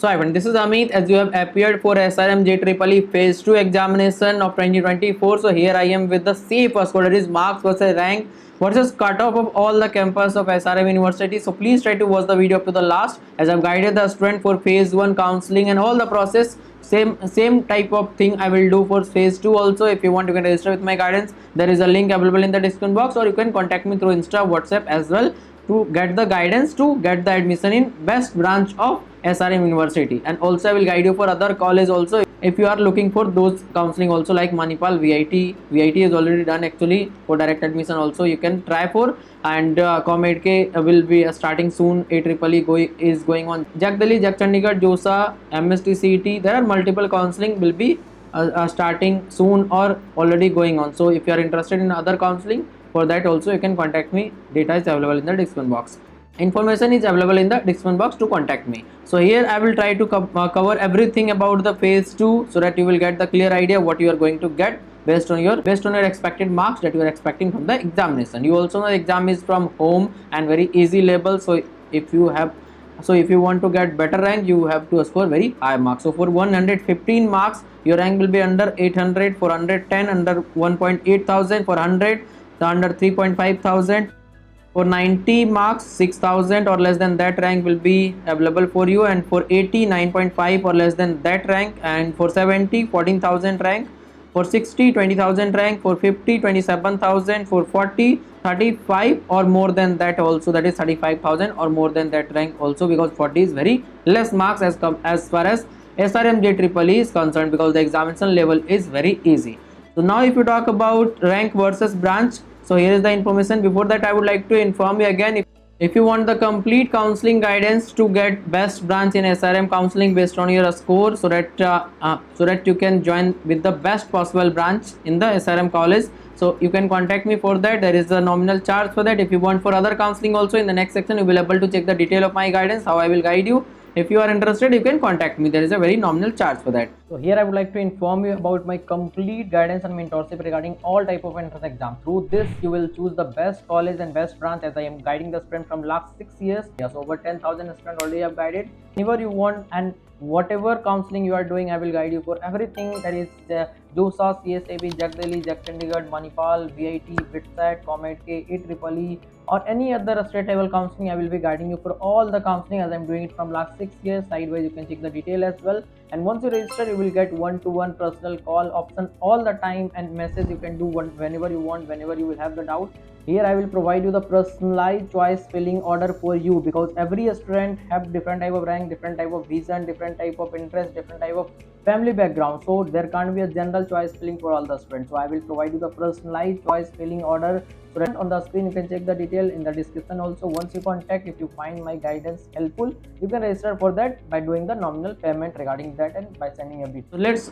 So hi friend, this is Amit. As you have appeared for SRM JEEE Phase 2 examination of 2024. So here I am with the C first score, that is marks versus rank versus cutoff of all the campus of SRM University. So please try to watch the video up to the last, as I've guided the student for Phase 1 counseling and all the process. Same type of thing I will do for Phase 2 also. If you want, you can register with my guidance. There is a link available in the description box, or you can contact me through Insta, WhatsApp as well, to get the guidance to get the admission in best branch of SRM University. And also I will guide you for other college also, if you are looking for those counseling also, like Manipal, VIT is already done actually for direct admission also, you can try for. And COMEDK will be starting soon. AEEE is going on. JAC Delhi, JAC Chandigarh, JOSA, MST, CET, there are multiple counseling will be starting soon or already going on. So if you are interested in other counseling, for that also you can contact me. Data is available in the description box. Information is available in the description box to contact me. So here I will try to cover everything about the phase 2, so that you will get the clear idea what you are going to get based on your expected marks that you are expecting from the examination. You also know the exam is from home and very easy level. So if you want to get better rank, you have to score very high marks. So for 115 marks, your rank will be under 800, for 110 under 1.8 thousand, for 100 under 3.5 thousand, for 90 marks 6,000 or less than that rank will be available for you, and for 80 9.5 or less than that rank, and for 70 14,000 rank, for 60 20,000 rank, for 50 27,000, for 40 35 or more than that also, that is 35,000 or more than that rank also, because 40 is very less marks as far as SRM JEEE is concerned, because the examination level is very easy. So now if you talk about rank versus branch, so here is the information. Before that, I would like to inform you again, if you want the complete counseling guidance to get best branch in SRM counseling based on your score, so that you can join with the best possible branch in the SRM college, so you can contact me for that. There is a nominal charge for that. If you want for other counseling also, in the next section you will be able to check the detail of my guidance, how I will guide you. If you are interested, you can contact me. There is a very nominal charge for that. So here I would like to inform you about my complete guidance and mentorship regarding all type of entrance exam. Through this, you will choose the best college and best branch, as I am guiding the student from last 6 years. Yes, over 10,000 students already have guided. Whenever you want and whatever counseling you are doing, I will guide you for everything. That is JOSA, CSAB, JAC Delhi, JAC Chandigarh, Manipal, VIT, BITSAT, COMEDK, AEEE, or any other state level counseling. I will be guiding you for all the counseling, as I am doing it from last 6 years. Sideways you can check the detail as well. And once you register, you will get one-to-one personal call option all the time, and message you can do whenever you want, whenever you will have the doubt. Here I will provide you the personalized choice filling order for you, because every student have different type of rank, different type of vision, different type of interest, different type of family background. So there can't be a general choice filling for all the students. So I will provide you the personalized choice filling order. So on the screen you can check the detail in the description also. Once you contact, if you find my guidance helpful, you can register for that by doing the nominal payment regarding that and by sending a bit. So let's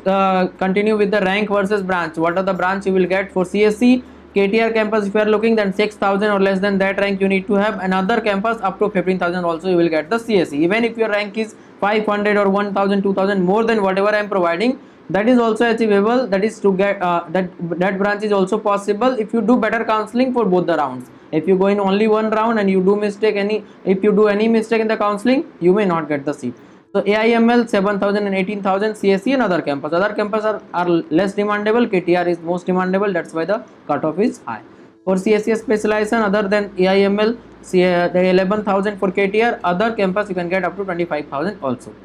continue with the rank versus branch. What are the branch you will get? For CSC KTR campus, if you are looking, then 6,000 or less than that rank you need to have. Another campus up to 15,000 also you will get the CSE. Even if your rank is 500 or 1,000 2,000 more than whatever I am providing, that is also achievable. That is to get that branch is also possible if you do better counseling for both the rounds. If you go in only one round and you do if you do any mistake in the counseling, you may not get the seat. So AIML 7,000 and 18,000, CSE and other campus. Other campus are less demandable. KTR is most demandable. That's why the cutoff is high. For CSE specialization, other than AIML, the 11,000 for KTR. Other campus you can get up to 25,000 also.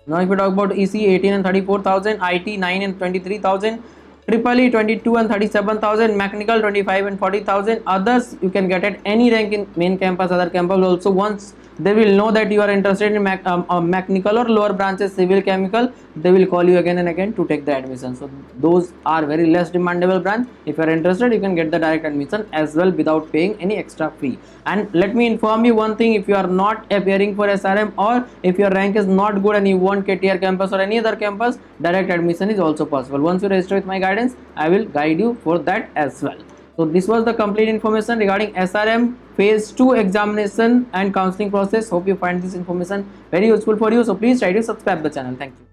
Now if you talk about EC, 18 and 34,000, IT 9 and 23,000, EEE 22 and 37,000, Mechanical 25 and 40,000. Others you can get at any rank in main campus, other campus also. Once they will know that you are interested in mechanical or lower branches, civil, chemical, they will call you again and again to take the admission. So those are very less demandable branch. If you are interested, you can get the direct admission as well without paying any extra fee. And let me inform you one thing, if you are not appearing for SRM, or if your rank is not good and you want KTR campus or any other campus, direct admission is also possible. Once you register with my guidance, I will guide you for that as well. So this was the complete information regarding SRM phase 2 examination and counseling process. Hope you find this information very useful for you. So please try to subscribe the channel. Thank you.